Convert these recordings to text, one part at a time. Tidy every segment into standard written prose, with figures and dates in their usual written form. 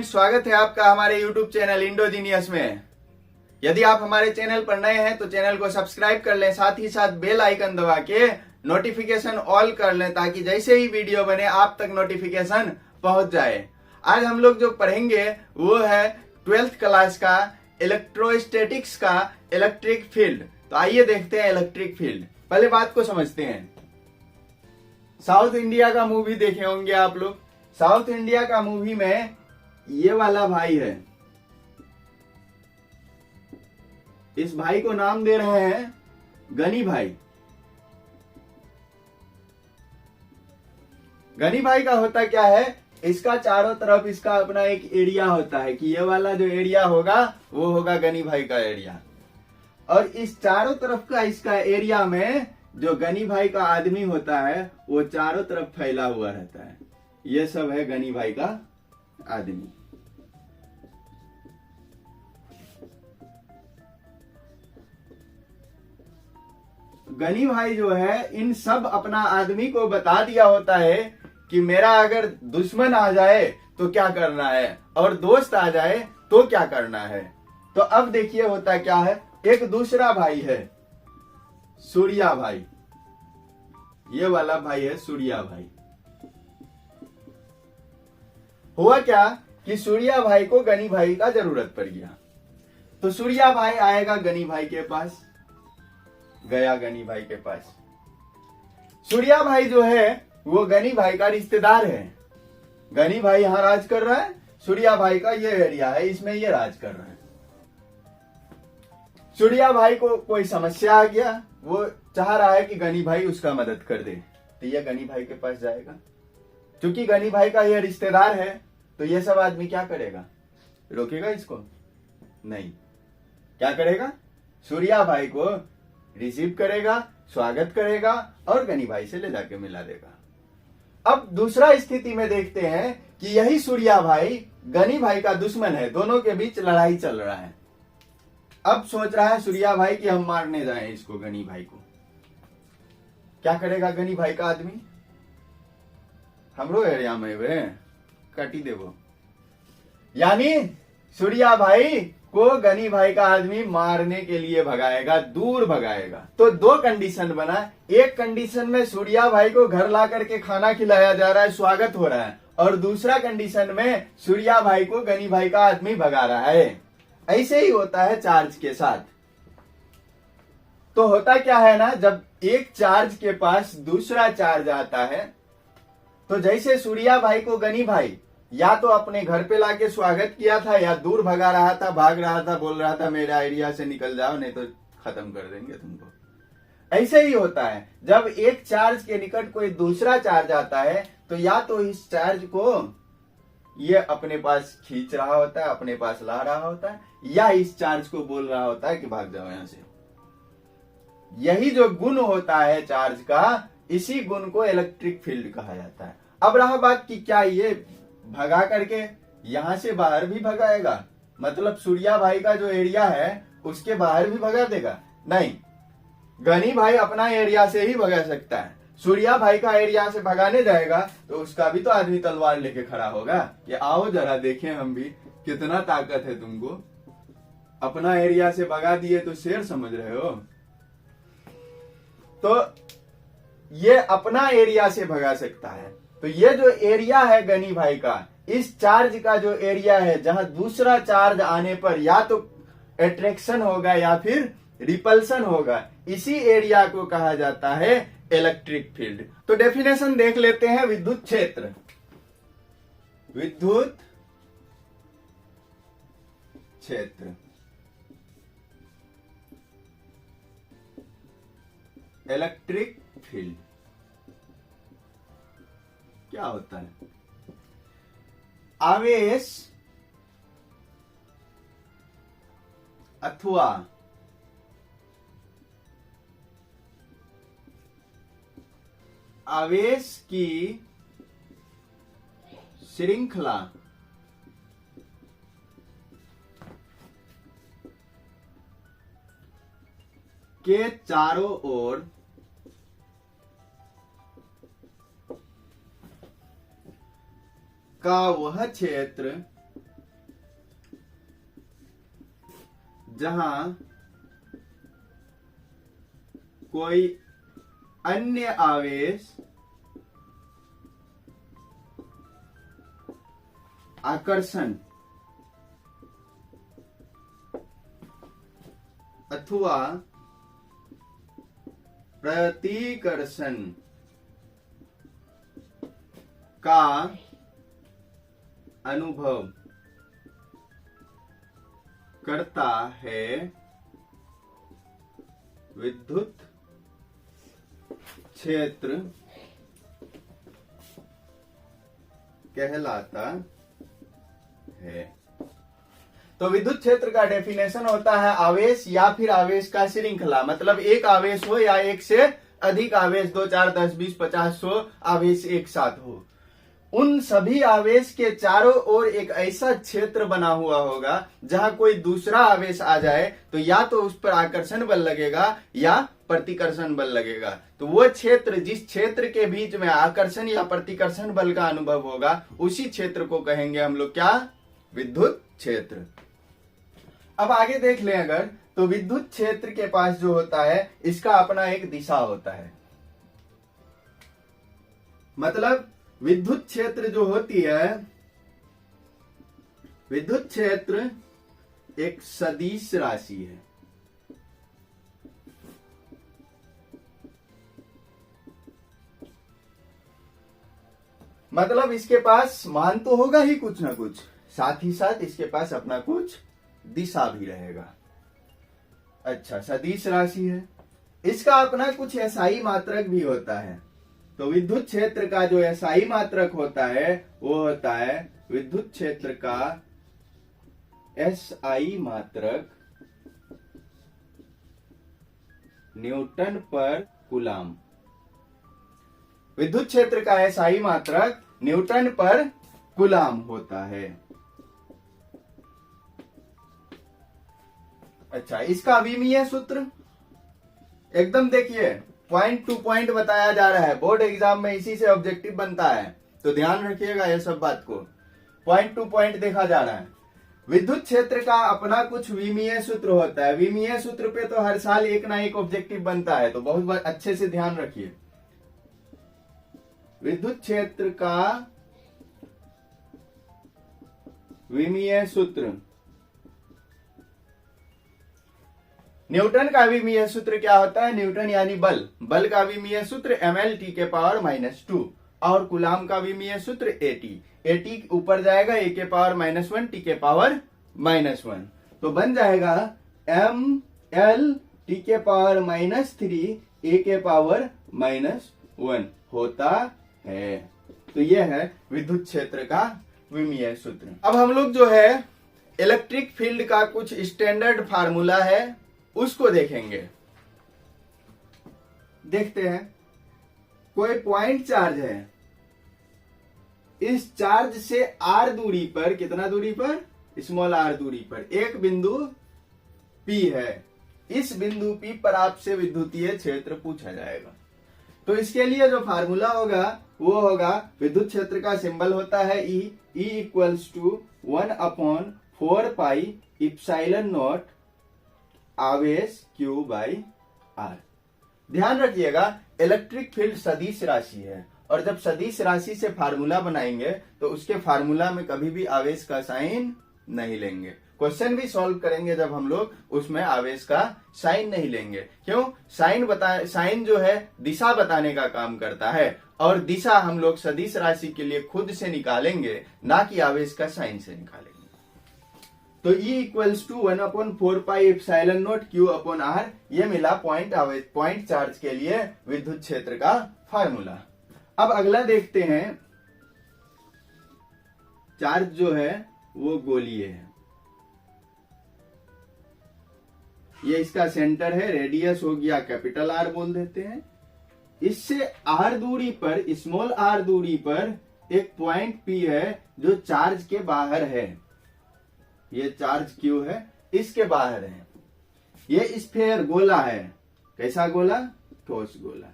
Friends, स्वागत है आपका हमारे YouTube चैनल इंडोजीनियस में। यदि आप हमारे चैनल पर नए हैं तो चैनल को सब्सक्राइब कर लें, साथ ही साथ बेल आइकन दबा के नोटिफिकेशन ऑल कर लें ताकि जैसे ही वीडियो बने आप तक नोटिफिकेशन पहुंच जाए। आज हम लोग जो पढ़ेंगे वो है 12th क्लास का इलेक्ट्रोस्टैटिक्स का इलेक्ट्रिक फील्ड। तो आइए देखते हैं इलेक्ट्रिक फील्ड। पहले बात को समझते हैं। साउथ इंडिया का मूवी देखे होंगे आप लोग। साउथ इंडिया का मूवी में ये वाला भाई है, इस भाई को नाम दे रहे हैं गनी भाई। गनी भाई का होता क्या है, इसका चारों तरफ इसका अपना एक एरिया होता है कि ये वाला जो एरिया होगा वो होगा गनी भाई का एरिया। और इस चारों तरफ का इसका एरिया में जो गनी भाई का आदमी होता है वो चारों तरफ फैला हुआ रहता है। ये सब है गनी भाई का आदमी। गनी भाई जो है इन सब अपना आदमी को बता दिया होता है कि मेरा अगर दुश्मन आ जाए तो क्या करना है और दोस्त आ जाए तो क्या करना है। तो अब देखिए होता क्या है, एक दूसरा भाई है सूर्या भाई। ये वाला भाई है सूर्या भाई। हुआ क्या कि सूर्या भाई को गनी भाई का जरूरत पड़ गया। तो सूर्या भाई आएगा गनी भाई के पास, गया गनी भाई के पास। सूर्या भाई जो है वो गनी भाई का रिश्तेदार है। गनी भाई यहां राज कर रहा है, सूर्या भाई का ये एरिया है, इसमें ये राज कर रहा है। सूर्या भाई को कोई समस्या आ गया, वो चाह रहा है कि गनी भाई उसका मदद कर दे। तो ये गनी भाई के पास जाएगा। क्योंकि गनी भाई का ये रिश्तेदार है तो ये सब आदमी क्या करेगा, रोकेगा इसको? नहीं। क्या करेगा, सूर्या भाई को रिसीव करेगा, स्वागत करेगा और गनी भाई से ले जाके मिला देगा। अब दूसरा स्थिति में देखते हैं कि यही सूर्या भाई गनी भाई का दुश्मन है, दोनों के बीच लड़ाई चल रहा है। अब सोच रहा है सूर्या भाई कि हम मारने जाएं इसको, गनी भाई को। क्या करेगा गनी भाई का आदमी, हमरो एरिया में वे काटी देवो। यानी सूर्या भाई को गनी भाई का आदमी मारने के लिए भगाएगा, दूर भगाएगा। तो दो कंडीशन बना। एक कंडीशन में सूर्या भाई को घर ला करके खाना खिलाया जा रहा है, स्वागत हो रहा है, और दूसरा कंडीशन में सूर्या भाई को गनी भाई का आदमी भगा रहा है। ऐसे ही होता है चार्ज के साथ। तो होता क्या है ना, जब एक चार्ज के पास दूसरा चार्ज आता है तो जैसे सूर्या भाई को गनी भाई या तो अपने घर पे लाके स्वागत किया था या दूर भगा रहा था, भाग रहा था, बोल रहा था मेरा एरिया से निकल जाओ नहीं तो खत्म कर देंगे तुमको। ऐसे ही होता है, जब एक चार्ज के निकट कोई दूसरा चार्ज आता है तो या तो इस चार्ज को ये अपने पास खींच रहा होता है, अपने पास ला रहा होता है, या इस चार्ज को बोल रहा होता है कि भाग जाओ यहां से। यही जो गुण होता है चार्ज का, इसी गुण को इलेक्ट्रिक फील्ड कहा जाता है। अब रहा बात कि क्या ये भगा करके यहां से बाहर भी भगाएगा, मतलब सूर्या भाई का जो एरिया है उसके बाहर भी भगा देगा? नहीं, गनी भाई अपना एरिया से ही भगा सकता है। सूर्या भाई का एरिया से भगाने जाएगा तो उसका भी तो आदमी तलवार लेके खड़ा होगा कि आओ जरा देखें हम भी कितना ताकत है तुमको। अपना एरिया से भगा दिए तो शेर समझ रहे हो। तो ये अपना एरिया से भगा सकता है। तो ये जो एरिया है गनी भाई का, इस चार्ज का जो एरिया है जहां दूसरा चार्ज आने पर या तो अट्रैक्शन होगा या फिर रिपल्सन होगा, इसी एरिया को कहा जाता है इलेक्ट्रिक फील्ड। तो डेफिनेशन देख लेते हैं। विद्युत क्षेत्र, विद्युत क्षेत्र, इलेक्ट्रिक फील्ड क्या होता है? आवेश अथवा आवेश की श्रृंखला के चारों ओर का वह क्षेत्र जहां कोई अन्य आवेश आकर्षण अथवा प्रतिकर्षण का अनुभव करता है, विद्युत क्षेत्र कहलाता है। तो विद्युत क्षेत्र का डेफिनेशन होता है आवेश या फिर आवेश का श्रृंखला, मतलब एक आवेश हो या एक से अधिक आवेश, 2, 4, 10, 20, 50, 100 आवेश एक साथ हो। उन सभी आवेश के चारों ओर एक ऐसा क्षेत्र बना हुआ होगा जहां कोई दूसरा आवेश आ जाए तो या तो उस पर आकर्षण बल लगेगा या प्रतिकर्षण बल लगेगा। तो वो क्षेत्र, जिस क्षेत्र के बीच में आकर्षण या प्रतिकर्षण बल का अनुभव होगा, उसी क्षेत्र को कहेंगे हम लोग क्या? विद्युत क्षेत्र। अब आगे देख लें अगर, तो विद्युत क्षेत्र के पास जो होता है इसका अपना एक दिशा होता है। मतलब विद्युत क्षेत्र जो होती है, विद्युत क्षेत्र एक सदिश राशि है। मतलब इसके पास मान तो होगा ही कुछ ना कुछ, साथ ही साथ इसके पास अपना कुछ दिशा भी रहेगा। अच्छा, सदिश राशि है, इसका अपना कुछ एसआई मात्रक भी होता है। तो विद्युत क्षेत्र का जो एसआई मात्रक होता है वो होता है विद्युत क्षेत्र का एसआई मात्रक न्यूटन पर कूलाम। विद्युत क्षेत्र का एसआई मात्रक न्यूटन पर कूलाम होता है। अच्छा, इसका अविमीय सूत्र एकदम देखिए पॉइंट टू पॉइंट बताया जा रहा है, बोर्ड एग्जाम में इसी से ऑब्जेक्टिव बनता है, तो ध्यान रखिएगा ये सब बात को। पॉइंट टू पॉइंट देखा जा रहा है। विद्युत क्षेत्र का अपना कुछ विमीय सूत्र होता है। विमीय सूत्र पे तो हर साल एक ना एक ऑब्जेक्टिव बनता है, तो बहुत अच्छे से ध्यान रखिए। विद्युत क्षेत्र का विमीय सूत्र, न्यूटन का विमीय सूत्र क्या होता है? न्यूटन यानी बल, बल का विमीय सूत्र ml टी के पावर -2 और कूलाम का विमीय सूत्र at ऊपर जाएगा a के पावर -1 टी के पावर -1, तो बन जाएगा ml टी के पावर -3 a के पावर -1 होता है। तो यह है विद्युत क्षेत्र का विमीय सूत्र। अब हम लोग जो है इलेक्ट्रिक फील्ड का कुछ स्टैंडर्ड फार्मूला है उसको देखेंगे। देखते हैं, कोई पॉइंट चार्ज है, इस चार्ज से r दूरी पर, कितना दूरी पर? स्मॉल r दूरी पर एक बिंदु P है। इस बिंदु P पर आपसे विद्युतीय क्षेत्र पूछा जाएगा। तो इसके लिए जो फार्मूला होगा वो होगा, विद्युत क्षेत्र का सिंबल होता है E equals to 1/4 pi epsilon naught आवेश Q बाई R। ध्यान रखिएगा इलेक्ट्रिक फील्ड सदिश राशि है, और जब सदिश राशि से फार्मूला बनाएंगे तो उसके फार्मूला में कभी भी आवेश का साइन नहीं लेंगे। क्वेश्चन भी सॉल्व करेंगे जब हम लोग, उसमें आवेश का साइन नहीं लेंगे। क्यों? साइन जो है दिशा बताने का काम करता है, और दिशा हम लोग सदिश राशि के लिए खुद से निकालेंगे, ना कि आवेश का साइन से निकालेंगे। तो E equals to 1/4 pi epsilon naught Q upon R, ये मिला पॉइंट चार्ज के लिए विद्युत क्षेत्र का फार्मूला। अब अगला देखते हैं, चार्ज जो है वो गोलीय है, ये इसका सेंटर है, रेडियस हो गया कैपिटल R बोल देते हैं। इससे R दूरी पर, स्मॉल r दूरी पर एक पॉइंट P है जो चार्ज के बाहर है। ये चार्ज Q है, इसके बाहर है। ये स्फीयर गोला है। कैसा गोला? ठोस गोला।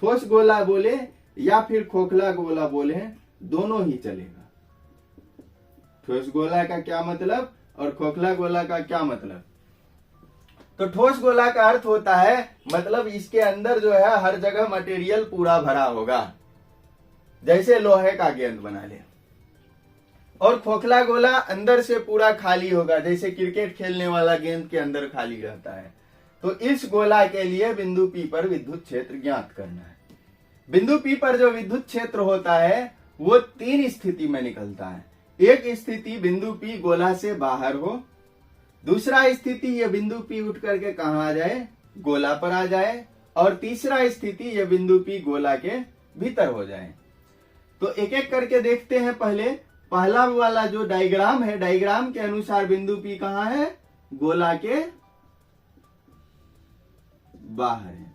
ठोस गोला बोले या फिर खोखला गोला बोले, दोनों ही चलेगा। ठोस गोला का क्या मतलब? और खोखला गोला का क्या मतलब? तो ठोस गोला का अर्थ होता है मतलब इसके अंदर जो है हर जगह मटेरियल पूरा भरा होगा, जैसे लोहे का गेंद बना ले। और खोखला गोला अंदर से पूरा खाली होगा, जैसे क्रिकेट खेलने वाला गेंद के अंदर खाली रहता है। तो इस गोला के लिए बिंदु P पर विद्युत क्षेत्र ज्ञात करना है। बिंदु P पर जो विद्युत क्षेत्र होता है वो 3 स्थिति में निकलता है। एक स्थिति बिंदु P गोला से बाहर हो, दूसरा स्थिति ये बिंदु P उठ करके कहाँ आ जाए, गोला पर आ जाए, और तीसरा स्थिति ये बिंदु P गोला के भीतर हो जाए। तो एक एक करके देखते हैं। पहला वाला जो डायग्राम है, डायग्राम के अनुसार बिंदु P कहाँ है, गोला के बाहर है।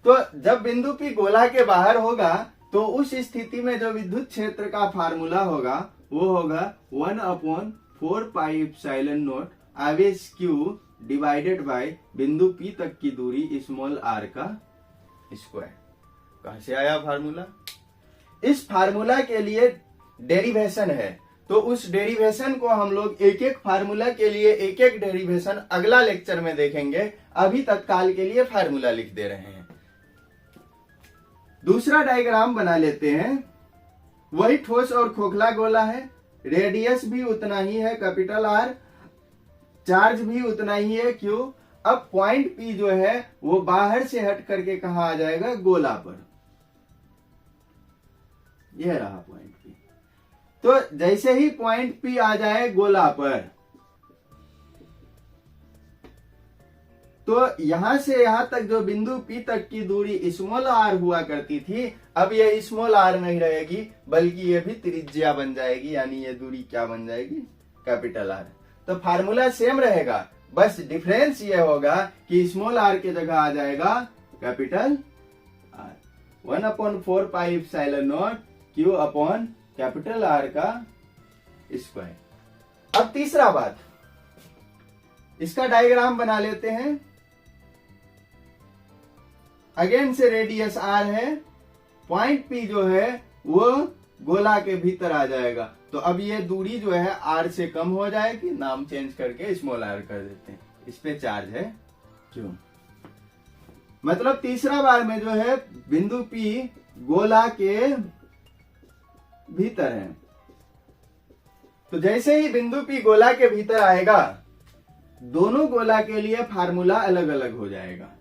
तो जब बिंदु P गोला के बाहर होगा तो उस स्थिति में जो विद्युत क्षेत्र का फार्मूला होगा वो होगा 1/4πε0 आवेश Q डिवाइडेड बाय बिंदु P तक की दूरी स्मॉल r का स्क्वायर। कहां से आया फार्मूला? इस फार्मूला के लिए डेरिवेशन है, तो उस डेरिवेशन को हम लोग एक एक फार्मूला के लिए एक एक डेरिवेशन अगला लेक्चर में देखेंगे। अभी तत्काल के लिए फार्मूला लिख दे रहे हैं। दूसरा डायग्राम बना लेते हैं। वही ठोस और खोखला गोला है, रेडियस भी उतना ही है कैपिटल R, चार्ज भी उतना ही है Q। अब पॉइंट P जो है वो बाहर से हट करके कहाँ आ जाएगा, गोला पर। यह रहा पॉइंट P। तो जैसे ही पॉइंट P आ जाए गोला पर, तो यहां से यहां तक जो बिंदु P तक की दूरी स्मॉल r हुआ करती थी, अब ये स्मॉल r नहीं रहेगी बल्कि ये भी त्रिज्या बन जाएगी, यानी ये दूरी क्या बन जाएगी, कैपिटल R। तो फार्मूला सेम रहेगा, बस डिफरेंस ये होगा कि स्मॉल r के जगह आ जाएगा capital R। 1/4πε0 Q upon capital R का स्क्वायर। अब तीसरा बात, इसका डायग्राम बना लेते हैं। अगेन से रेडियस R है, पॉइंट P जो है वो गोला के भीतर आ जाएगा। तो अब ये दूरी जो है R से कम हो जाएगी, नाम चेंज करके स्मॉल r कर देते हैं। इस पे चार्ज है क्यों, मतलब तीसरा बार में जो है बिंदु P गोला के भीतर है। तो जैसे ही बिंदु P गोला के भीतर आएगा, दोनों गोला के लिए फार्मूला अलग अलग हो जाएगा।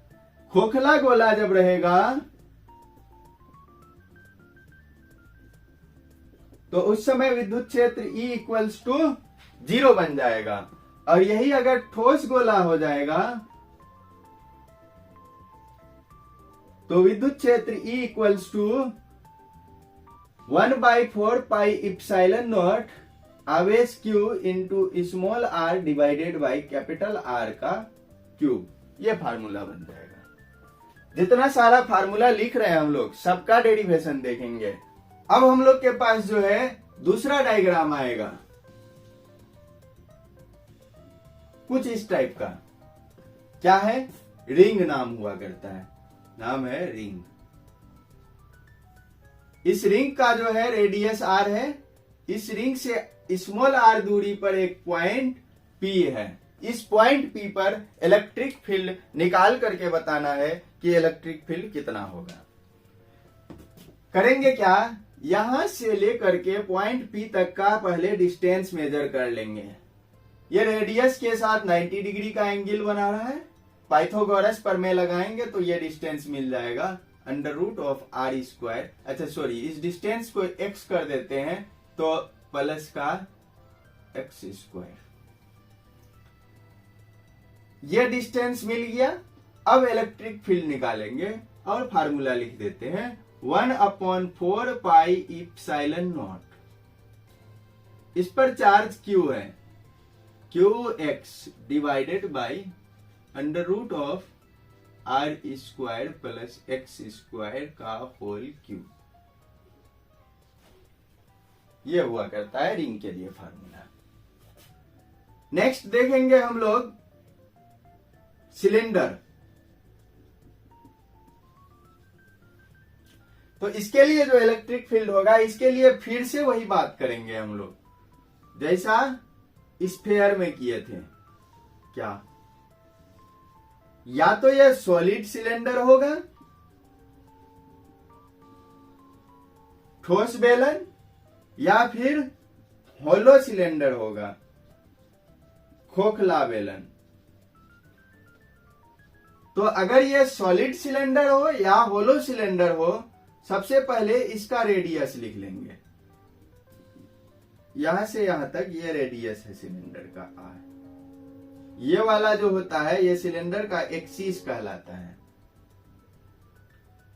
खोखला गोला जब रहेगा तो उस समय विद्युत क्षेत्र E इक्वल्स टू 0 बन जाएगा, और यही अगर ठोस गोला हो जाएगा तो विद्युत क्षेत्र E इक्वल्स टू 1/4πε0 आवेश Q into small r divided by capital R का क्यूब। ये फार्मूला बन जाएगा। जितना सारा फार्मूला लिख रहे हैं हम लोग, सबका डेरिवेशन देखेंगे। अब हम लोग के पास जो है दूसरा डायग्राम आएगा कुछ इस टाइप का। क्या है, रिंग नाम हुआ करता है, नाम है रिंग। इस रिंग का जो है रेडियस R है। इस रिंग से स्मॉल r दूरी पर एक पॉइंट P है। इस पॉइंट P पर इलेक्ट्रिक फील्ड निकाल करके बताना है कि इलेक्ट्रिक फील्ड कितना होगा। करेंगे क्या, यहां से लेकर के पॉइंट P तक का पहले डिस्टेंस मेजर कर लेंगे। ये रेडियस के साथ 90 डिग्री का एंगल बना रहा है। पाइथागोरस प्रमेय लगाएंगे तो ये डिस्टेंस मिल जाएगा √r²। अच्छा सॉरी, इस डिस्टेंस को x कर देते हैं तो प्लस का x²। ये डिस्टेंस मिल गया। अब इलेक्ट्रिक फील्ड निकालेंगे और फार्मूला लिख देते हैं 1/4πε0। इस पर चार्ज Q है, QX divided by √r² plus x² का होल क्यूब। ये हुआ करता है रिंग के लिए फार्मूला। नेक्स्ट देखेंगे हम लोग सिलेंडर। तो इसके लिए जो इलेक्ट्रिक फील्ड होगा, इसके लिए फिर से वही बात करेंगे हम लोग। जैसा स्फेयर में किए थे। क्या या तो यह सॉलिड सिलेंडर होगा, ठोस बेलन, या फिर होलो सिलेंडर होगा, खोखला बेलन। तो अगर यह सॉलिड सिलेंडर हो या होलो सिलेंडर हो, सबसे पहले इसका रेडियस लिख लेंगे। यहां से यहां तक ये रेडियस है सिलेंडर का आर। ये वाला जो होता है ये सिलेंडर का एक्सिस कहलाता है।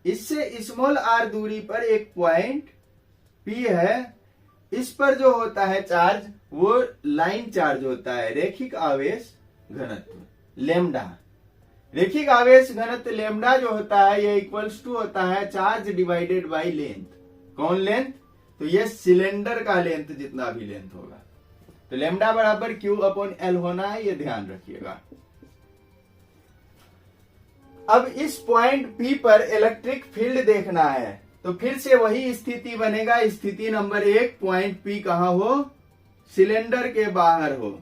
इससे स्मॉल आर दूरी पर एक पॉइंट पी है। इस पर जो होता है चार्ज वो लाइन चार्ज होता है, रैखिक आवेश घनत्व लेमडा। रैखिक आवेश घनत्व लेमडा जो होता है ये इक्वल्स टू होता है चार्ज डिवाइडेड बाय लेंथ। कौन लेंथ? तो ये सिलेंडर का लेंथ जितना भी लेंथ होगा। तो लेमडा बराबर क्यू अपॉन एल होना है, ये ध्यान रखिएगा। अब इस पॉइंट पी पर इलेक्ट्रिक फील्ड देखना है, तो फिर से वही स्थिति बनेगा। स्थिति नंबर 1, पॉइंट पी कहां हो? सिलेंडर के बाहर हो।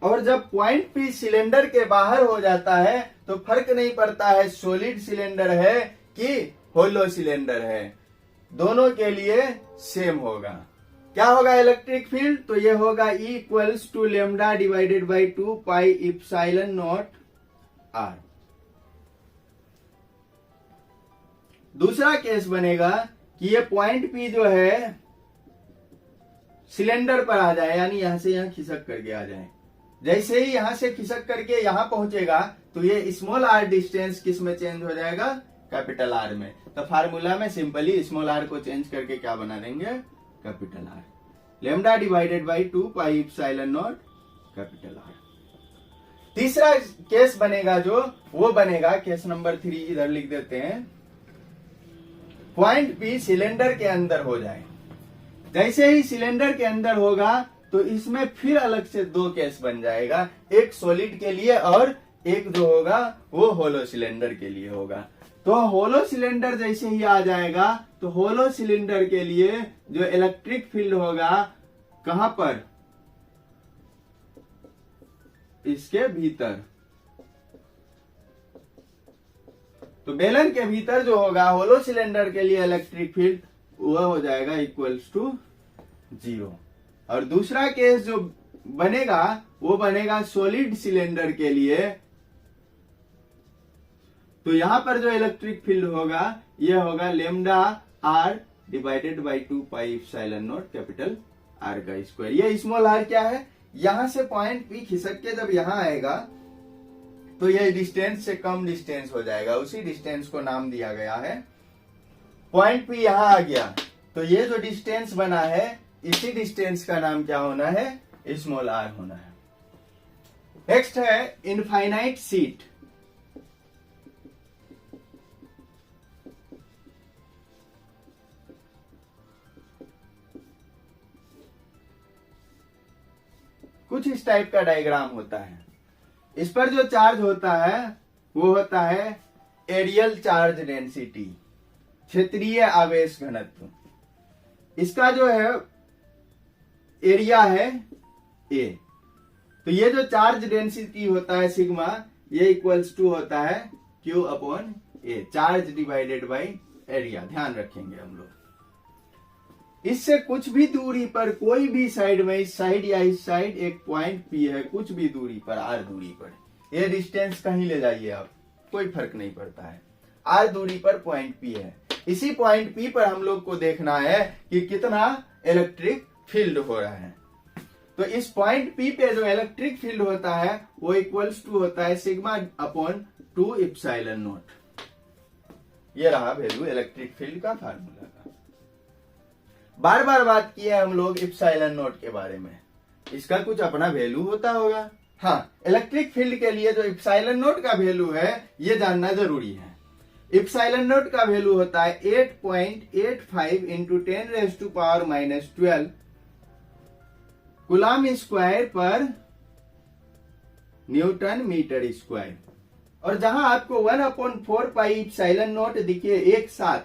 और जब पॉइंट पी सिलेंडर के बाहर हो जाता है तो फर्क नहीं पड़ता है सॉलिड सिलेंडर है कि होलो सिलेंडर है, दोनों के लिए सेम होगा। क्या होगा इलेक्ट्रिक फील्ड? तो ये होगा E equals to lambda divided by 2 pi epsilon naught r. दूसरा केस बनेगा कि ये पॉइंट P जो है सिलेंडर पर आ जाए, यानी यहां से यहां खिसक करके आ जाए। जैसे ही यहां से खिसक करके यहां पहुंचेगा तो ये स्मॉल आर डिस्टेंस किस में चेंज हो जाएगा? कैपिटल आर में। तो फार्मूला में सिंपली स्मॉल आर को चेंज करके क्या बना देंगे? Capital R. Lambda divided by 2 pi epsilon naught capital are. तीसरा केस बनेगा जो वो बनेगा केस नंबर 3, इधर लिख देते हैं। पॉइंट पी सिलेंडर के अंदर हो जाए। जैसे ही सिलेंडर के अंदर होगा तो इसमें फिर अलग से 2 केस बन जाएगा, एक सॉलिड के लिए और एक जो होगा वो होलो सिलेंडर के लिए होगा। तो होलो सिलेंडर जैसे ही आ जाएगा तो होलो सिलेंडर के लिए जो इलेक्ट्रिक फील्ड होगा कहां पर? इसके भीतर। तो बेलन के भीतर जो होगा होलो सिलेंडर के लिए इलेक्ट्रिक फील्ड वो हो जाएगा इक्वल्स टू 0। और दूसरा केस जो बनेगा वो बनेगा सॉलिड सिलेंडर के लिए। तो यहां पर जो इलेक्ट्रिक फील्ड होगा ये होगा lambda r divided by 2 pi epsilon naught capital r का स्क्वायर। ये स्मॉल आर क्या है? यहां से पॉइंट पी खिसक के जब यहां आएगा तो ये डिस्टेंस से कम डिस्टेंस हो जाएगा, उसी डिस्टेंस को नाम दिया गया है। पॉइंट पी यहां आ गया तो ये जो डिस्टेंस बना है इसी डिस्टेंस का नाम क्या होना है? स्मॉल आर होना है। नेक्स्ट है इनफाइनाइट शीट। कुछ इस टाइप का डायग्राम होता है। इस पर जो चार्ज होता है वो होता है एरियल चार्ज डेंसिटी, क्षेत्रीय आवेश घनत्व। इसका जो है एरिया है ए। तो ये जो चार्ज डेंसिटी होता है सिग्मा, ये इक्वल्स टू होता है Q upon A, charge divided by area. ध्यान रखेंगे हम लोग। इससे कुछ भी दूरी पर कोई भी साइड में, इस साइड या इस साइड एक पॉइंट पी है, कुछ भी दूरी पर, आर दूरी पर, ये डिस्टेंस कहीं ले जाइए आप, कोई फर्क नहीं पड़ता है। आर दूरी पर पॉइंट पी है। इसी पॉइंट पी पर हम लोग को देखना है कि कितना इलेक्ट्रिक फील्ड हो रहा है। तो इस पॉइंट पी पे जो इलेक्ट्रिक फील्ड होता है वो इक्वल्स टू होता है सिग्मा अपॉन 2 इप्सिलॉन नॉट। ये रहा वैल्यू इलेक्ट्रिक फील्ड का फार्मूला का। बार बार बात की है हम लोग इप्सिलॉन नॉट के बारे में, इसका कुछ अपना वैल्यू होता होगा। हाँ, इलेक्ट्रिक फील्ड के लिए जो इप्सिलॉन नॉट का वैल्यू है ये जानना जरूरी है। इप्सिलॉन नॉट का वैल्यू होता है 8.85 इंटू 10⁻⁻12 कूलम स्क्वायर पर न्यूटन मीटर स्क्वायर। और जहां आपको 1/4 पाई इप्सिलॉन नॉट दिखे एक साथ,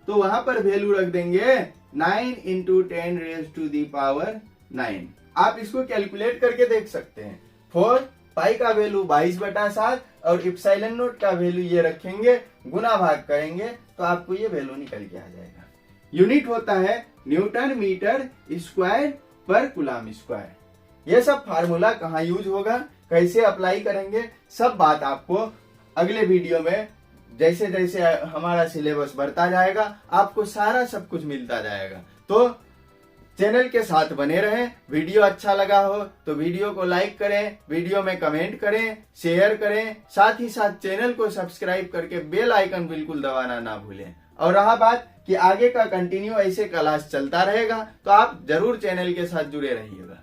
तो वहां पर वैल्यू रख देंगे 9 into 10 raise to the power 9। आप इसको कैलकुलेट करके देख सकते हैं। 4 पाई का वैल्यू 22/7 और इप्सिलॉन नोट का वैल्यू ये रखेंगे, गुना भाग करेंगे तो आपको ये वैल्यू निकल के आ जाएगा। यूनिट होता है न्यूटन मीटर स्क्वायर पर कूलम स्क्वायर। ये सब फार्मूला कहाँ यूज होगा, कैसे अप्लाई करेंगे, सब बात आपको अगले वीडियो में जैसे जैसे हमारा सिलेबस बढ़ता जाएगा आपको सारा सब कुछ मिलता जाएगा। तो चैनल के साथ बने रहें। वीडियो अच्छा लगा हो तो वीडियो को लाइक करें, वीडियो में कमेंट करें, शेयर करें, साथ ही साथ चैनल को सब्सक्राइब करके बेल आइकन बिल्कुल दबाना ना भूलें। और रहा बात कि आगे का कंटिन्यू ऐसे क्लास चलता रहेगा तो आप जरूर चैनल के साथ जुड़े रहिएगा।